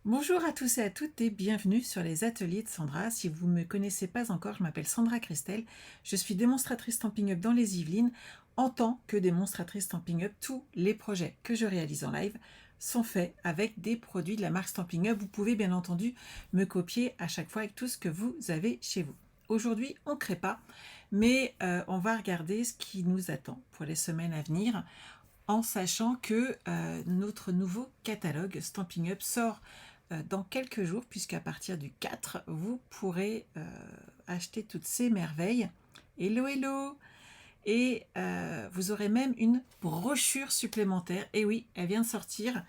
Bonjour à tous et à toutes et bienvenue sur les ateliers de Sandra. Si vous ne me connaissez pas encore, je m'appelle Sandra Christel. Je suis démonstratrice Stampin' Up dans les Yvelines. En tant que démonstratrice Stampin' Up, tous les projets que je réalise en live sont faits avec des produits de la marque Stampin' Up. Vous pouvez bien entendu me copier à chaque fois avec tout ce que vous avez chez vous. Aujourd'hui, on ne crée pas, mais on va regarder ce qui nous attend pour les semaines à venir en sachant que notre nouveau catalogue Stampin' Up sort dans quelques jours, puisqu'à partir du 4, vous pourrez acheter toutes ces merveilles. Hello, hello! Et vous aurez même une brochure supplémentaire. Et oui, elle vient de sortir.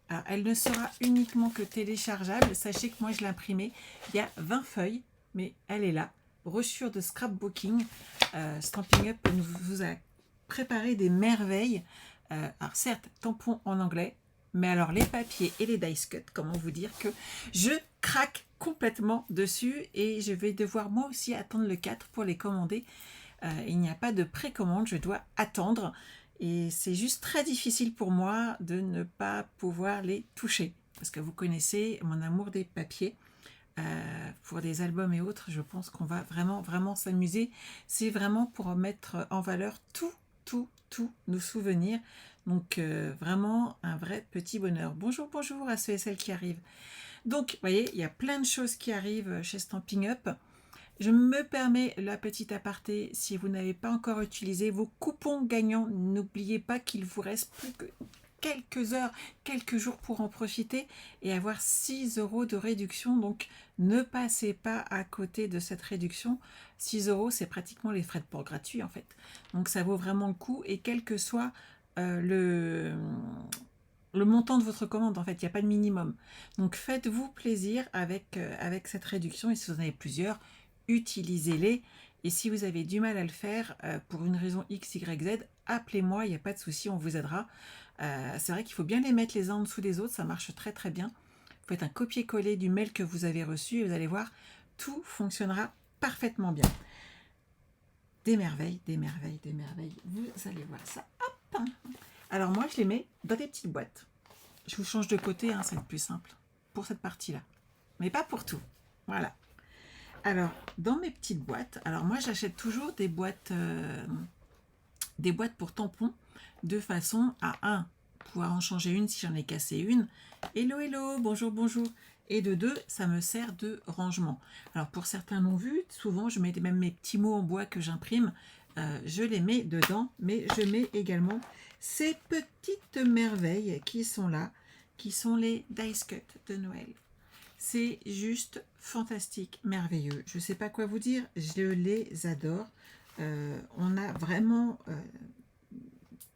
Alors, elle ne sera uniquement que téléchargeable. Sachez que moi, je l'ai imprimée. Il y a 20 feuilles, mais elle est là. Brochure de scrapbooking. Stampin' Up vous a préparé des merveilles. Alors certes, tampon en anglais, mais alors les papiers et les dice cut, comment vous dire que je craque complètement dessus et je vais devoir moi aussi attendre le 4 pour les commander. Il n'y a pas de précommande, je dois attendre et c'est juste très difficile pour moi de ne pas pouvoir les toucher parce que vous connaissez mon amour des papiers. Pour des albums et autres, je pense qu'on va vraiment s'amuser. C'est vraiment pour mettre en valeur tous nos souvenirs. Donc vraiment un vrai petit bonheur. Bonjour à ceux et celles qui arrivent. Donc, vous voyez, il y a plein de choses qui arrivent chez Stampin' Up. Je me permets la petite aparté, si vous n'avez pas encore utilisé vos coupons gagnants, n'oubliez pas qu'il vous reste plus que quelques heures, quelques jours pour en profiter et avoir 6 € de réduction. Donc ne passez pas à côté de cette réduction. 6 €, c'est pratiquement les frais de port gratuits en fait. Donc ça vaut vraiment le coup et quel que soit le montant de votre commande, en fait, il n'y a pas de minimum. Donc faites-vous plaisir avec cette réduction et si vous en avez plusieurs, utilisez-les. Et si vous avez du mal à le faire pour une raison X, Y, Z, appelez-moi, il n'y a pas de souci, on vous aidera. C'est vrai qu'il faut bien les mettre les uns en dessous des autres, ça marche très très bien. Vous faites un copier-coller du mail que vous avez reçu et vous allez voir, tout fonctionnera parfaitement bien. Des merveilles, des merveilles, des merveilles. Vous allez voir ça. Hop. Alors moi, je les mets dans des petites boîtes. Je vous change de côté, hein, c'est plus simple pour cette partie-là. Mais pas pour tout. Voilà. Alors, dans mes petites boîtes, alors moi j'achète toujours des boîtes pour tampons de façon à pouvoir en changer une si j'en ai cassé une. Hello, hello, bonjour. Et de deux, ça me sert de rangement. Alors pour certains l'ont vu, souvent je mets même mes petits mots en bois que j'imprime, je les mets dedans, mais je mets également ces petites merveilles qui sont là, qui sont les dice cut de Noël. C'est juste fantastique, merveilleux. Je ne sais pas quoi vous dire, je les adore. On a vraiment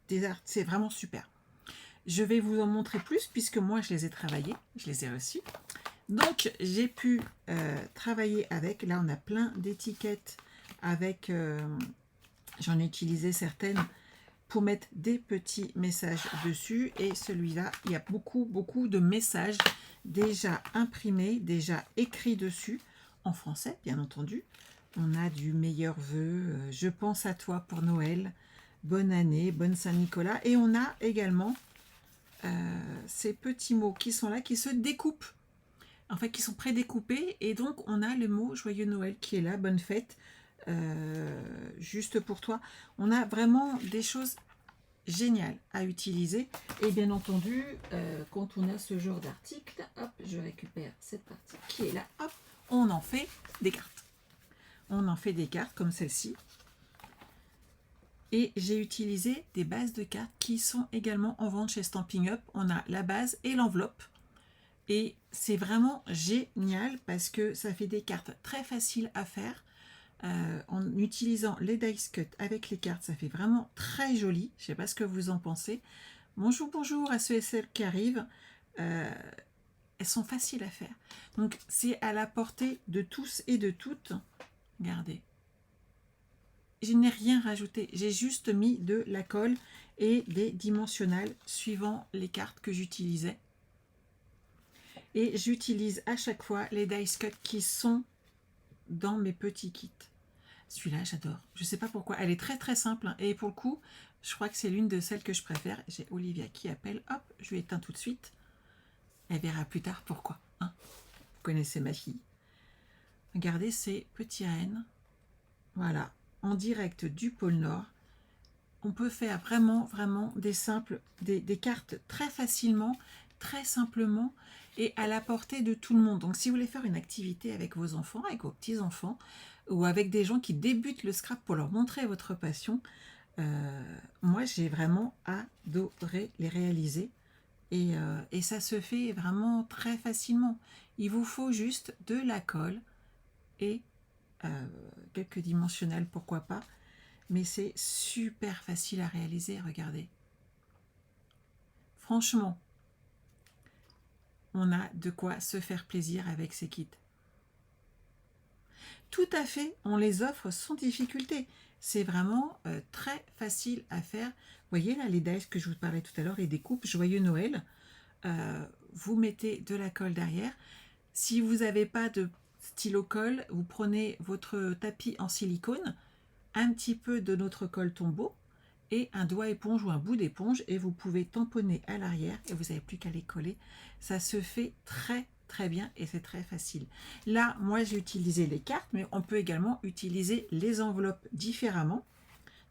des arts, c'est vraiment super. Je vais vous en montrer plus puisque moi je les ai travaillés, je les ai reçus. Donc j'ai pu travailler avec, là on a plein d'étiquettes avec, j'en ai utilisé certaines pour mettre des petits messages dessus et celui-là, il y a beaucoup de messages déjà imprimés, déjà écrits dessus, en français bien entendu. On a du meilleur vœu, je pense à toi pour Noël, bonne année, bonne Saint-Nicolas, et on a également ces petits mots qui sont là, qui se découpent, en fait qui sont prédécoupés, et donc on a le mot joyeux Noël qui est là, bonne fête, juste pour toi. On a vraiment des choses géniales à utiliser et bien entendu quand on a ce genre d'article, hop, je récupère cette partie qui est là, hop, on en fait des cartes. On en fait des cartes comme celle-ci. Et j'ai utilisé des bases de cartes qui sont également en vente chez Stampin' Up. On a la base et l'enveloppe. Et c'est vraiment génial parce que ça fait des cartes très faciles à faire. En utilisant les dice cut avec les cartes, ça fait vraiment très joli. Je ne sais pas ce que vous en pensez. Bonjour à ceux et celles qui arrivent. Elles sont faciles à faire. Donc c'est à la portée de tous et de toutes. Regardez. Je n'ai rien rajouté. J'ai juste mis de la colle et des dimensionnels suivant les cartes que j'utilisais. Et j'utilise à chaque fois les dice cut qui sont dans mes petits kits. Celui-là, j'adore. Je ne sais pas pourquoi. Elle est très simple. Hein. Et pour le coup, je crois que c'est l'une de celles que je préfère. J'ai Olivia qui appelle. Hop, je lui éteins tout de suite. Elle verra plus tard pourquoi. Hein, vous connaissez ma fille. Regardez ces petits rennes. Voilà, en direct du pôle Nord. On peut faire vraiment des cartes très facilement, très simplement et à la portée de tout le monde. Donc si vous voulez faire une activité avec vos enfants, avec vos petits-enfants, ou avec des gens qui débutent le scrap pour leur montrer votre passion, moi j'ai vraiment adoré les réaliser. Et ça se fait vraiment très facilement. Il vous faut juste de la colle et quelques dimensionnels, pourquoi pas. Mais c'est super facile à réaliser, regardez. Franchement, on a de quoi se faire plaisir avec ces kits. Tout à fait, on les offre sans difficulté. C'est vraiment très facile à faire. Vous voyez là, les dies que je vous parlais tout à l'heure, les découpes, joyeux Noël. Vous mettez de la colle derrière. Si vous n'avez pas de stylo colle, vous prenez votre tapis en silicone, un petit peu de notre colle tombeau et un doigt éponge ou un bout d'éponge et vous pouvez tamponner à l'arrière et vous n'avez plus qu'à les coller. Ça se fait très bien et c'est très facile. Là, moi j'ai utilisé les cartes, mais on peut également utiliser les enveloppes différemment.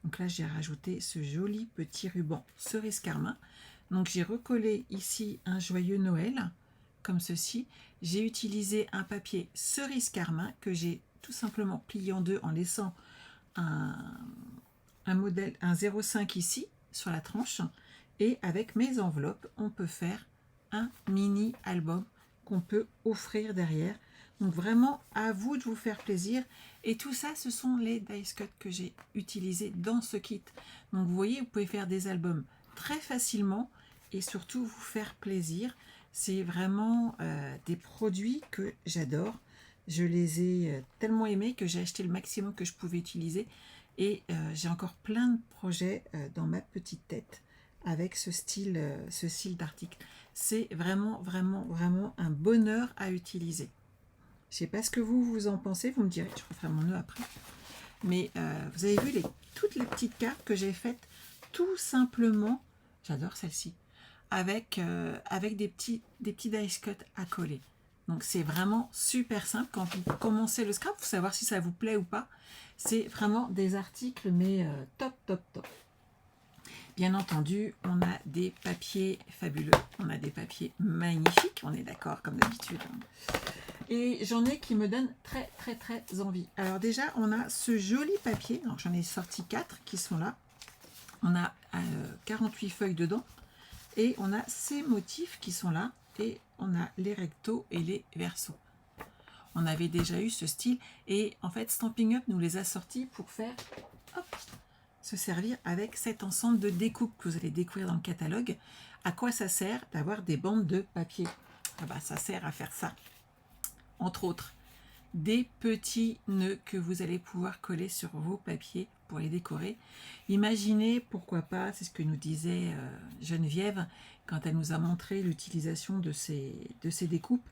Donc là, j'ai rajouté ce joli petit ruban cerise carmin. Donc j'ai recollé ici un joyeux Noël, comme ceci. J'ai utilisé un papier cerise carmin que j'ai tout simplement plié en deux en laissant un modèle, un 0,5 ici sur la tranche. Et avec mes enveloppes, on peut faire un mini album qu'on peut offrir derrière. Donc vraiment, à vous de vous faire plaisir. Et tout ça, ce sont les dies cut que j'ai utilisés dans ce kit. Donc vous voyez, vous pouvez faire des albums très facilement et surtout vous faire plaisir. C'est vraiment des produits que j'adore. Je les ai tellement aimés que j'ai acheté le maximum que je pouvais utiliser. Et j'ai encore plein de projets dans ma petite tête avec ce style d'article. C'est vraiment un bonheur à utiliser. Je ne sais pas ce que vous en pensez, vous me direz, je referai mon nœud après. Mais vous avez vu toutes les petites cartes que j'ai faites tout simplement, j'adore celle-ci, avec des petits dice cut à coller. Donc c'est vraiment super simple quand vous commencez le scrap, pour savoir si ça vous plaît ou pas. C'est vraiment des articles, mais top. Bien entendu, on a des papiers fabuleux, on a des papiers magnifiques, on est d'accord comme d'habitude. Et j'en ai qui me donnent très envie. Alors déjà, on a ce joli papier, donc j'en ai sorti 4 qui sont là. On a 48 feuilles dedans et on a ces motifs qui sont là et on a les rectos et les versos. On avait déjà eu ce style et en fait Stampin' Up nous les a sortis pour faire se servir avec cet ensemble de découpes que vous allez découvrir dans le catalogue. À quoi ça sert d'avoir des bandes de papier? Ah bah, ça sert à faire ça. Entre autres, des petits nœuds que vous allez pouvoir coller sur vos papiers pour les décorer. Imaginez, pourquoi pas, c'est ce que nous disait Geneviève quand elle nous a montré l'utilisation de ces découpes,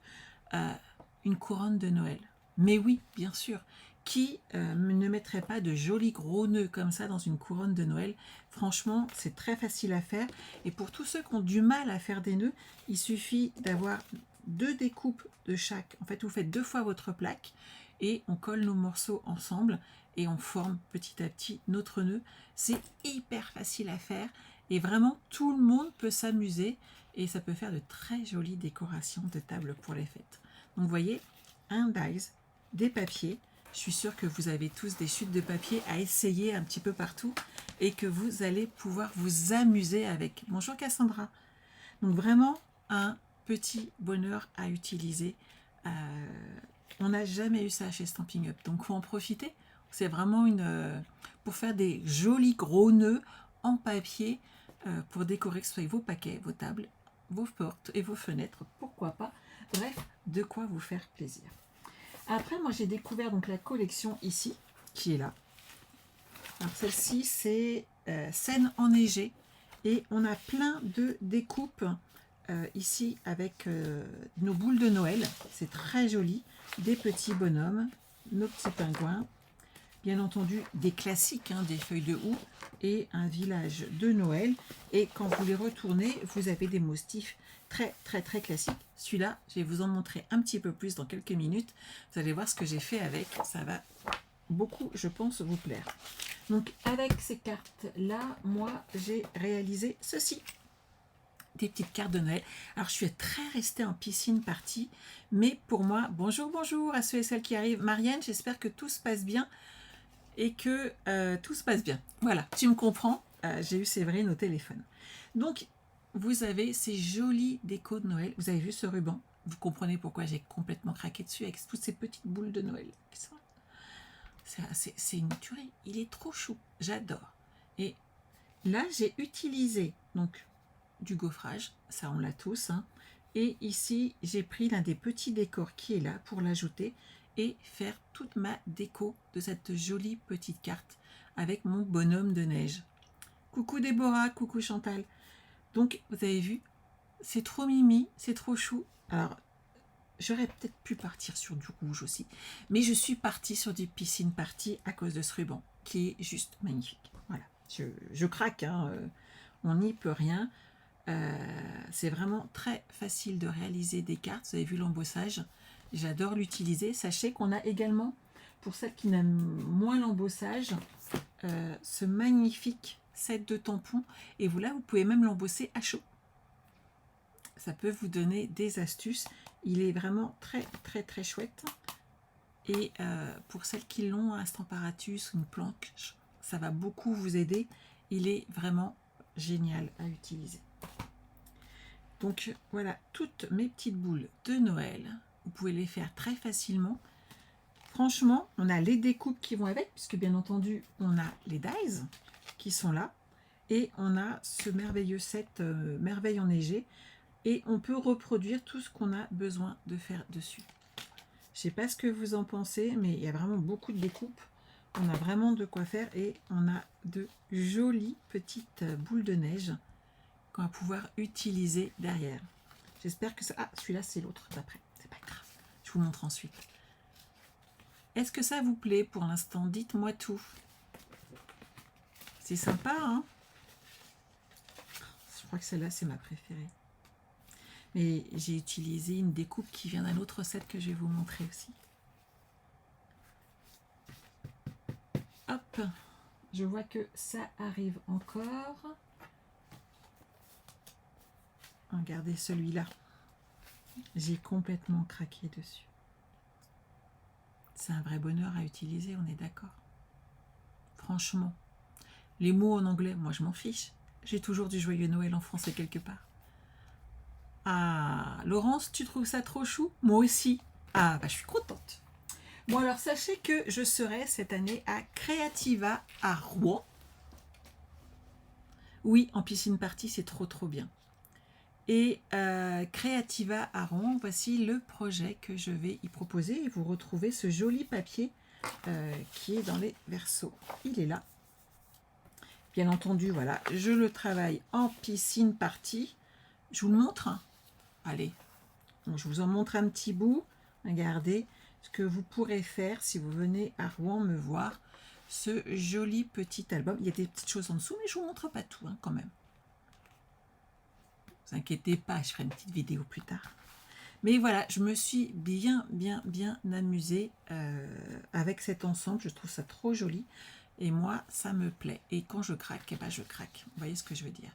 une couronne de Noël. Mais oui, bien sûr, qui ne mettrait pas de jolis gros nœuds comme ça dans une couronne de Noël? Franchement, c'est très facile à faire. Et pour tous ceux qui ont du mal à faire des nœuds, il suffit d'avoir 2 découpes de chaque. En fait, vous faites 2 fois votre plaque et on colle nos morceaux ensemble et on forme petit à petit notre nœud. C'est hyper facile à faire et vraiment tout le monde peut s'amuser et ça peut faire de très jolies décorations de table pour les fêtes. Donc vous voyez, un dies, des papiers. Je suis sûre que vous avez tous des chutes de papier à essayer un petit peu partout et que vous allez pouvoir vous amuser avec. Bonjour Cassandra. Donc vraiment un petit bonheur à utiliser. On n'a jamais eu ça chez Stampin' Up, donc il faut en profiter. C'est vraiment pour faire des jolis gros nœuds en papier pour décorer que ce soit vos paquets, vos tables, vos portes et vos fenêtres, pourquoi pas. Bref, de quoi vous faire plaisir. Après, moi j'ai découvert donc la collection ici, qui est là. Alors celle-ci, c'est Scène enneigée et on a plein de découpes ici avec nos boules de Noël. C'est très joli, des petits bonhommes, nos petits pingouins, bien entendu des classiques, hein, des feuilles de houx et un village de Noël. Et quand vous les retournez, vous avez des motifs très classiques. Celui-là, je vais vous en montrer un petit peu plus dans quelques minutes. Vous allez voir ce que j'ai fait avec. Ça va beaucoup, je pense, vous plaire. Donc avec ces cartes-là, moi, j'ai réalisé ceci. Des petites cartes de Noël. Alors, je suis très restée en piscine partie, mais pour moi, bonjour à ceux et celles qui arrivent. Marianne, j'espère que tout se passe bien et que tout se passe bien. Voilà, tu me comprends. J'ai eu Séverine au téléphone. Donc, vous avez ces jolies décos de Noël. Vous avez vu ce ruban? Vous comprenez pourquoi j'ai complètement craqué dessus avec toutes ces petites boules de Noël. C'est une tuerie. Il est trop chou. J'adore. Et là, j'ai utilisé donc du gaufrage, ça on l'a tous, hein. Et ici j'ai pris l'un des petits décors qui est là pour l'ajouter et faire toute ma déco de cette jolie petite carte avec mon bonhomme de neige. Coucou Déborah, coucou Chantal. Donc vous avez vu, c'est trop mimi, c'est trop chou. Alors j'aurais peut-être pu partir sur du rouge aussi, mais je suis partie sur du piscine party à cause de ce ruban qui est juste magnifique. Voilà, je craque, hein, on n'y peut rien. C'est vraiment très facile de réaliser des cartes. Vous avez vu l'embossage, j'adore l'utiliser. Sachez qu'on a également, pour celles qui n'aiment moins l'embossage, ce magnifique set de tampons. Et vous là, vous pouvez même l'embosser à chaud. Ça peut vous donner des astuces. Il est vraiment très chouette. Et pour celles qui l'ont, un Stamparatus ou une planche, ça va beaucoup vous aider. Il est vraiment génial à utiliser. Donc voilà, toutes mes petites boules de Noël, vous pouvez les faire très facilement. Franchement, on a les découpes qui vont avec, puisque bien entendu, on a les dies qui sont là. Et on a ce merveilleux set Merveille enneigée. Et on peut reproduire tout ce qu'on a besoin de faire dessus. Je ne sais pas ce que vous en pensez, mais il y a vraiment beaucoup de découpes. On a vraiment de quoi faire et on a de jolies petites boules de neige qu'on va pouvoir utiliser derrière. J'espère que ça... Ah, celui-là, c'est l'autre d'après. C'est pas grave. Je vous montre ensuite. Est-ce que ça vous plaît pour l'instant? Dites-moi tout. C'est sympa, hein? Je crois que celle-là, c'est ma préférée. Mais j'ai utilisé une découpe qui vient d'un autre set que je vais vous montrer aussi. Hop, je vois que ça arrive encore. Regardez celui-là. J'ai complètement craqué dessus. C'est un vrai bonheur à utiliser, on est d'accord. Franchement, les mots en anglais, moi je m'en fiche. J'ai toujours du joyeux Noël en français quelque part. Ah, Laurence, tu trouves ça trop chou? Moi aussi. Ah, bah je suis contente. Bon, alors sachez que je serai cette année à Creativa à Rouen. Oui, en piscine party, c'est trop bien. Et Creativa à Rouen, voici le projet que je vais y proposer. Et vous retrouvez ce joli papier qui est dans les versos. Il est là. Bien entendu, voilà, je le travaille en piscine party. Je vous le montre. Allez, donc, je vous en montre un petit bout. Regardez ce que vous pourrez faire si vous venez à Rouen me voir. Ce joli petit album. Il y a des petites choses en dessous, mais je ne vous montre pas tout, hein, quand même. Ne vous inquiétez pas, je ferai une petite vidéo plus tard. Mais voilà, je me suis bien amusée avec cet ensemble. Je trouve ça trop joli. Et moi, ça me plaît. Et quand je craque, eh ben, je craque. Vous voyez ce que je veux dire?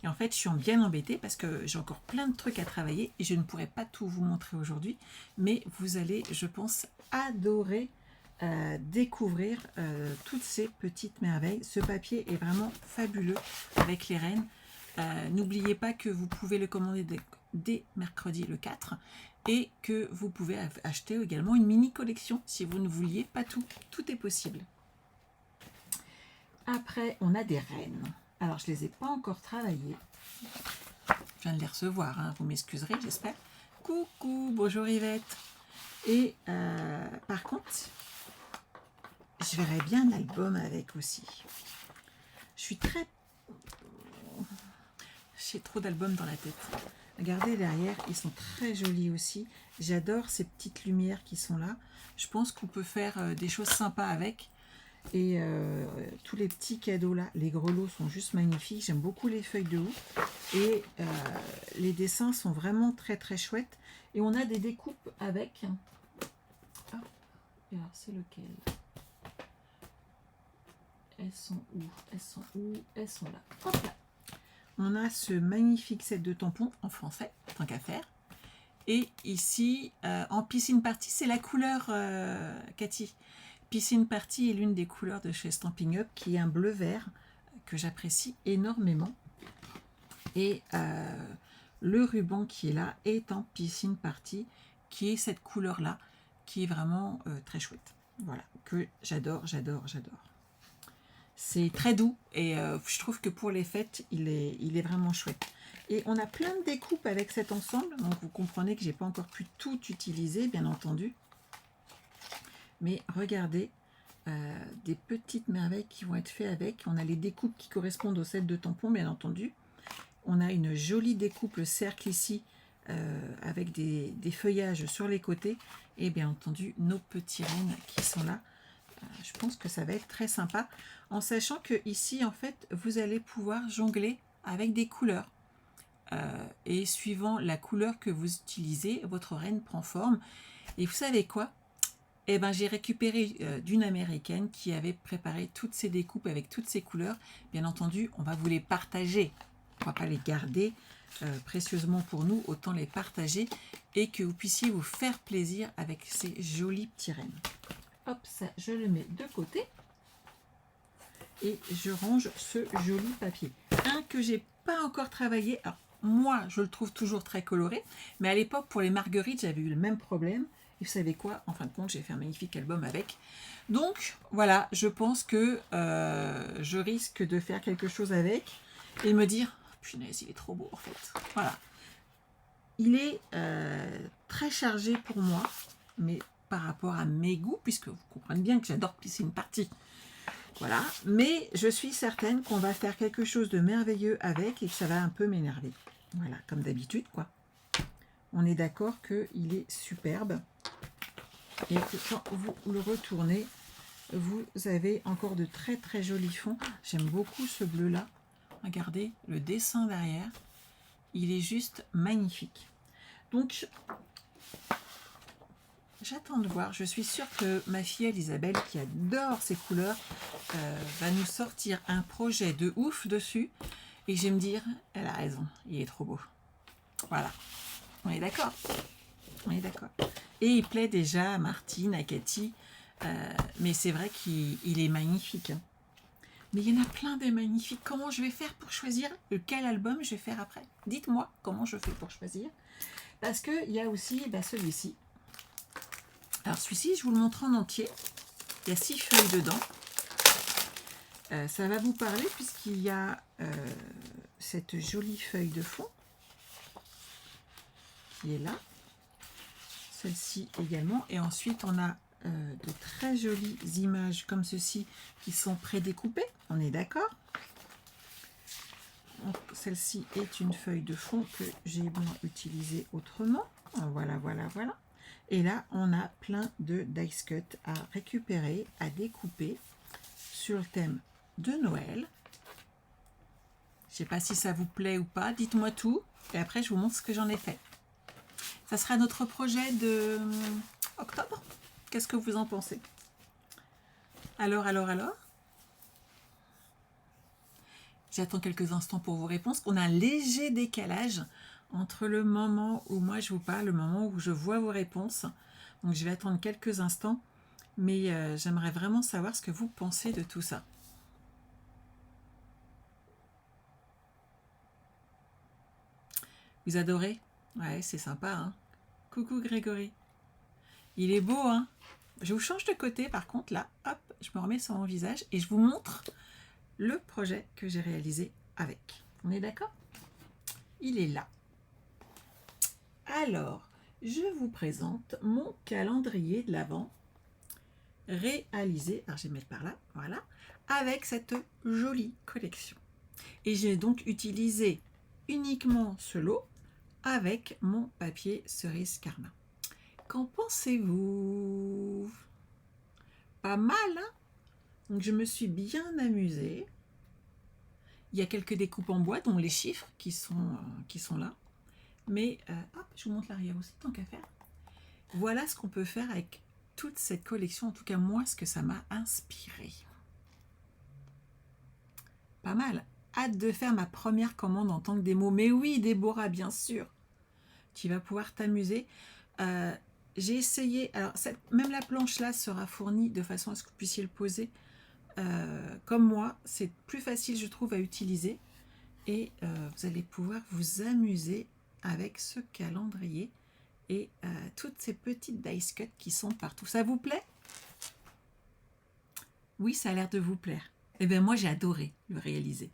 Et en fait, je suis bien embêtée parce que j'ai encore plein de trucs à travailler et je ne pourrai pas tout vous montrer aujourd'hui. Mais vous allez, je pense, adorer découvrir toutes ces petites merveilles. Ce papier est vraiment fabuleux avec les rennes. N'oubliez pas que vous pouvez le commander dès mercredi le 4 et que vous pouvez acheter également une mini collection si vous ne vouliez pas tout. Tout est possible. Après, on a des rennes. Alors, je ne les ai pas encore travaillées. Je viens de les recevoir, hein. Vous m'excuserez, j'espère. Coucou, bonjour Yvette. Et par contre, je verrais bien l'album avec aussi. Je suis très... J'ai trop d'albums dans la tête. Regardez derrière, ils sont très jolis aussi. J'adore ces petites lumières qui sont là. Je pense qu'on peut faire des choses sympas avec. Et tous les petits cadeaux là, les grelots sont juste magnifiques. J'aime beaucoup les feuilles de houx. Et les dessins sont vraiment très très chouettes. Et on a des découpes avec. Ah, et alors c'est lequel? Elles sont où? Elles sont où? Elles sont là. Hop là. On a ce magnifique set de tampons en français, tant qu'à faire. Et ici, en Piscine Party, c'est la couleur Cathy. Piscine Party est l'une des couleurs de chez Stampin' Up, qui est un bleu-vert que j'apprécie énormément. Et le ruban qui est là est en Piscine Party, qui est cette couleur-là, qui est vraiment très chouette. Voilà, que j'adore, j'adore, j'adore. C'est très doux et je trouve que pour les fêtes, il est vraiment chouette. Et on a plein de découpes avec cet ensemble, donc vous comprenez que j'ai pas encore pu tout utiliser, bien entendu. Mais regardez, des petites merveilles qui vont être faites avec. On a les découpes qui correspondent au set de tampons, bien entendu. On a une jolie découpe, le cercle ici, avec des feuillages sur les côtés. Et bien entendu, nos petits rennes qui sont là. Je pense que ça va être très sympa, en sachant que ici, en fait, vous allez pouvoir jongler avec des couleurs. Et suivant la couleur que vous utilisez, votre reine prend forme. Et vous savez quoi? Eh ben, j'ai récupéré d'une américaine qui avait préparé toutes ces découpes avec toutes ces couleurs. Bien entendu, on va vous les partager. On ne va pas les garder précieusement pour nous, autant les partager et que vous puissiez vous faire plaisir avec ces jolis petits rennes. Hop, ça, je le mets de côté. Et je range ce joli papier. Un que j'ai pas encore travaillé. Alors, moi, je le trouve toujours très coloré. Mais à l'époque, pour les marguerites, j'avais eu le même problème. Et vous savez quoi? En fin de compte, j'ai fait un magnifique album avec. Donc, voilà, je pense que je risque de faire quelque chose avec. Et me dire, punaise, il est trop beau, en fait. Voilà. Il est très chargé pour moi. Mais par rapport à mes goûts, puisque vous comprenez bien que j'adore Piscine Party. Voilà, mais je suis certaine qu'on va faire quelque chose de merveilleux avec et que ça va un peu m'énerver. Voilà, comme d'habitude, quoi. On est d'accord qu'il est superbe. Et que quand vous le retournez, vous avez encore de très très jolis fonds. J'aime beaucoup ce bleu-là. Regardez le dessin derrière. Il est juste magnifique. Donc, j'attends de voir. Je suis sûre que ma fille Isabelle, qui adore ces couleurs, va nous sortir un projet de ouf dessus. Et je vais me dire, elle a raison, il est trop beau. Voilà. On est d'accord? On est d'accord. Et il plaît déjà à Martine, à Cathy. Mais c'est vrai qu'il est magnifique. Hein. Mais il y en a plein des magnifiques. Comment je vais faire pour choisir quel album je vais faire après? Dites-moi comment je fais pour choisir. Parce qu'il y a aussi celui-ci. Alors celui-ci, je vous le montre en entier. Il y a 6 feuilles dedans. Ça va vous parler puisqu'il y a cette jolie feuille de fond qui est là. Celle-ci également. Et ensuite, on a de très jolies images comme ceci qui sont prédécoupées. On est d'accord? Celle-ci est une feuille de fond que j'ai bien utilisée autrement. Voilà, voilà, voilà. Et là, on a plein de dice cut à récupérer, à découper sur le thème de Noël. Je ne sais pas si ça vous plaît ou pas. Dites-moi tout. Et après, je vous montre ce que j'en ai fait. Ça sera notre projet de octobre. Qu'est-ce que vous en pensez? Alors? J'attends quelques instants pour vos réponses. On a un léger décalage entre le moment où moi je vous parle, le moment où je vois vos réponses. Donc je vais attendre quelques instants, mais j'aimerais vraiment savoir ce que vous pensez de tout ça. Vous adorez? Ouais, c'est sympa, hein? Coucou Grégory. Il est beau, hein? Je vous change de côté par contre, là, hop, je me remets sur mon visage et je vous montre le projet que j'ai réalisé avec. On est d'accord? Il est là. Alors, je vous présente mon calendrier de l'Avent réalisé, alors je vais mettre par là, voilà, avec cette jolie collection. Et j'ai donc utilisé uniquement ce lot avec mon papier cerise karma. Qu'en pensez-vous? Pas mal, hein? Donc je me suis bien amusée. Il y a quelques découpes en bois, dont les chiffres qui sont là. Mais hop, je vous montre l'arrière aussi, tant qu'à faire. Voilà ce qu'on peut faire avec toute cette collection. En tout cas, moi, ce que ça m'a inspiré. Pas mal. Hâte de faire ma première commande en tant que démo. Mais oui, Déborah, bien sûr. Tu vas pouvoir t'amuser. J'ai essayé. Alors, même la planche là sera fournie de façon à ce que vous puissiez le poser comme moi. C'est plus facile, je trouve, à utiliser. Et vous allez pouvoir vous amuser avec ce calendrier et toutes ces petites dice cuts qui sont partout. Ça vous plaît? Oui, ça a l'air de vous plaire. Eh bien, moi, j'ai adoré le réaliser.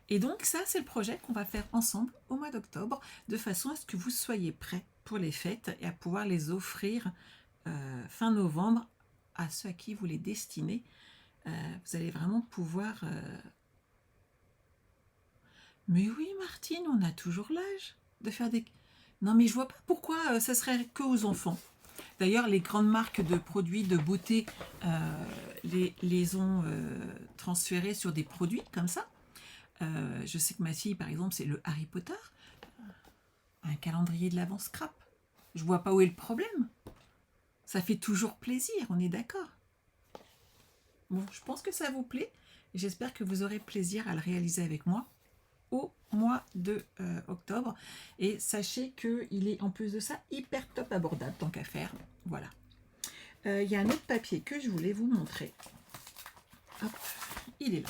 Et donc, ça, c'est le projet qu'on va faire ensemble au mois d'octobre, de façon à ce que vous soyez prêts pour les fêtes et à pouvoir les offrir fin novembre à ceux à qui vous les destinez. Vous allez vraiment pouvoir... Mais oui, Martine, on a toujours l'âge de faire des... Non, mais je vois pas pourquoi ça serait que aux enfants. D'ailleurs, les grandes marques de produits de beauté les ont transférés sur des produits comme ça. Je sais que ma fille, par exemple, c'est le Harry Potter. Un calendrier de l'Avent scrap. Je vois pas où est le problème. Ça fait toujours plaisir, on est d'accord. Bon, je pense que ça vous plaît. J'espère que vous aurez plaisir à le réaliser avec moi au mois de octobre. Et sachez qu'il est en plus de ça hyper top abordable, tant qu'à faire. Voilà. Il y a un autre papier que je voulais vous montrer. Hop, il est là.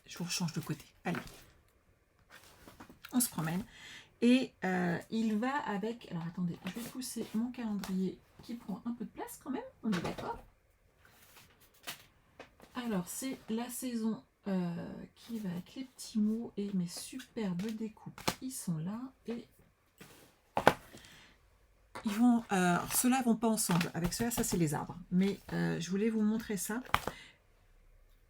Je vous change de côté. Allez. On se promène. Et il va avec... Alors attendez, je vais pousser mon calendrier qui prend un peu de place quand même. On est d'accord? Alors, c'est la saison qui va avec les petits mots et mes superbes découpes. Ils sont là et ils vont... ceux-là vont pas ensemble. Avec ceux-là, ça c'est les arbres. Mais je voulais vous montrer ça.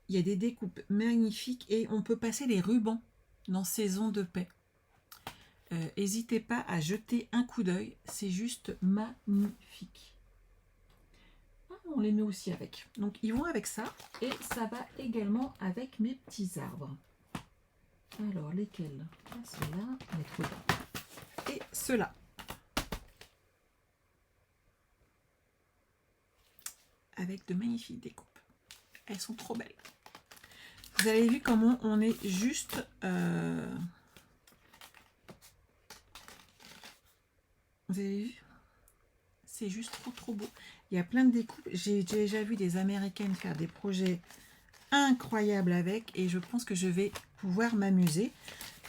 Il y a des découpes magnifiques et on peut passer les rubans dans Saison de paix. N'hésitez pas à jeter un coup d'œil, c'est juste magnifique. Ah, on les met aussi avec. Donc ils vont avec ça et ça va également avec mes petits arbres. Alors lesquels? Ceux-là, mettre dedans. Et ceux-là. Avec de magnifiques découpes. Elles sont trop belles. Vous avez vu comment on est juste... Vous avez vu? C'est juste trop beau. Il y a plein de découpes. J'ai déjà vu des Américaines faire des projets incroyables avec et je pense que je vais pouvoir m'amuser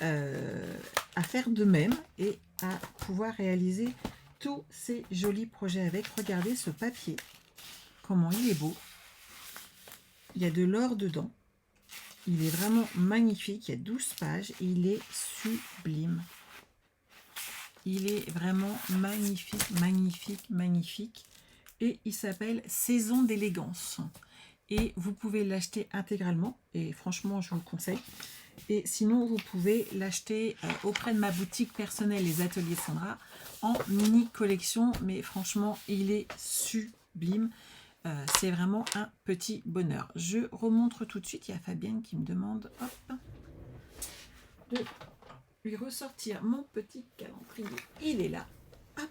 à faire de même et à pouvoir réaliser tous ces jolis projets avec. Regardez ce papier. Comment il est beau. Il y a de l'or dedans. Il est vraiment magnifique. Il y a 12 pages et il est sublime. Il est vraiment magnifique, magnifique, magnifique. Et il s'appelle Saison d'élégance. Et vous pouvez l'acheter intégralement. Et franchement, je vous le conseille. Et sinon, vous pouvez l'acheter auprès de ma boutique personnelle, les Ateliers Sandra, en mini collection. Mais franchement, il est sublime. C'est vraiment un petit bonheur. Je remontre tout de suite. Il y a Fabienne qui me demande hop, de lui ressortir mon petit calendrier. Il est là. Hop.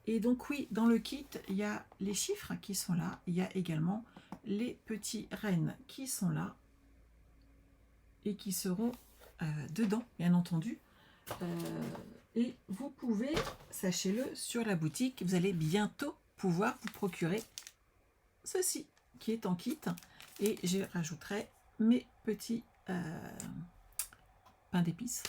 Et donc oui, dans le kit, il y a les chiffres qui sont là. Il y a également les petits rennes qui sont là et qui seront dedans, bien entendu. Et vous pouvez, sachez-le, sur la boutique, vous allez bientôt pouvoir vous procurer ceci qui est en kit. Et je rajouterai mes petits pains d'épices.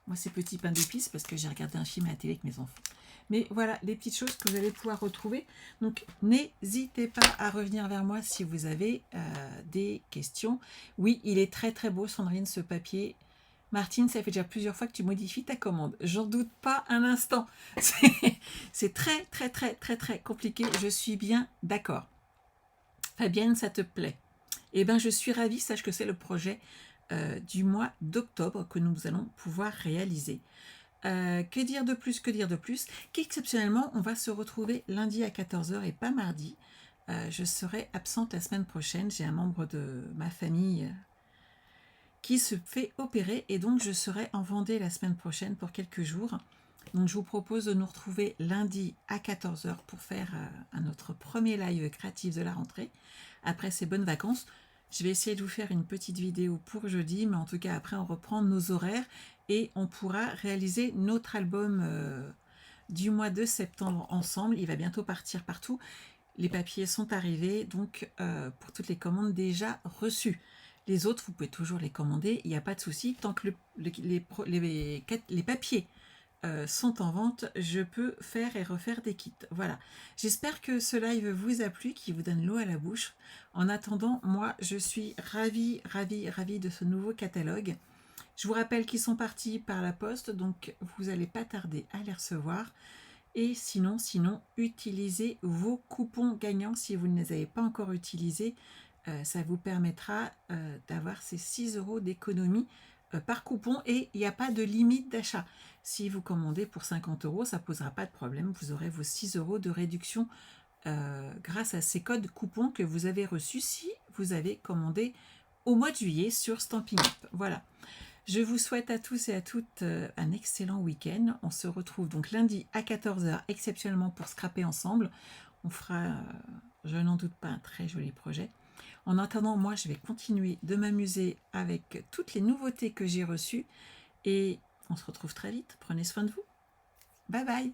Moi, c'est petits pains d'épices parce que j'ai regardé un film à la télé avec mes enfants. Mais voilà, les petites choses que vous allez pouvoir retrouver. Donc, n'hésitez pas à revenir vers moi si vous avez des questions. Oui, il est très beau, Sandrine, ce papier. Martine, ça fait déjà plusieurs fois que tu modifies ta commande. J'en doute pas un instant. C'est très compliqué. Je suis bien d'accord. Fabienne, ça te plaît? Eh bien, je suis ravie. Sache que c'est le projet du mois d'octobre que nous allons pouvoir réaliser. Que dire de plus, que dire de plus, qu'exceptionnellement, on va se retrouver lundi à 14 h et pas mardi. Je serai absente la semaine prochaine. J'ai un membre de ma famille qui se fait opérer et donc je serai en Vendée la semaine prochaine pour quelques jours. Donc je vous propose de nous retrouver lundi à 14 h pour faire notre premier live créatif de la rentrée. Après ces bonnes vacances, je vais essayer de vous faire une petite vidéo pour jeudi, mais en tout cas après on reprend nos horaires et on pourra réaliser notre album du mois de septembre ensemble. Il va bientôt partir partout. Les papiers sont arrivés, donc pour toutes les commandes déjà reçues. Les autres, vous pouvez toujours les commander, il n'y a pas de souci. Tant que les papiers sont en vente, je peux faire et refaire des kits. Voilà. J'espère que ce live vous a plu, qu'il vous donne l'eau à la bouche. En attendant, moi, je suis ravie de ce nouveau catalogue. Je vous rappelle qu'ils sont partis par la poste, donc vous n'allez pas tarder à les recevoir. Et sinon, utilisez vos coupons gagnants si vous ne les avez pas encore utilisés. Ça vous permettra d'avoir ces 6 € d'économie par coupon et il n'y a pas de limite d'achat. Si vous commandez pour 50 €, ça ne posera pas de problème. Vous aurez vos 6 € de réduction grâce à ces codes coupons que vous avez reçus si vous avez commandé au mois de juillet sur Stampin' Up. Voilà. Je vous souhaite à tous et à toutes un excellent week-end. On se retrouve donc lundi à 14 h exceptionnellement pour scraper ensemble. On fera, je n'en doute pas, un très joli projet. En attendant, moi, je vais continuer de m'amuser avec toutes les nouveautés que j'ai reçues et on se retrouve très vite. Prenez soin de vous. Bye bye.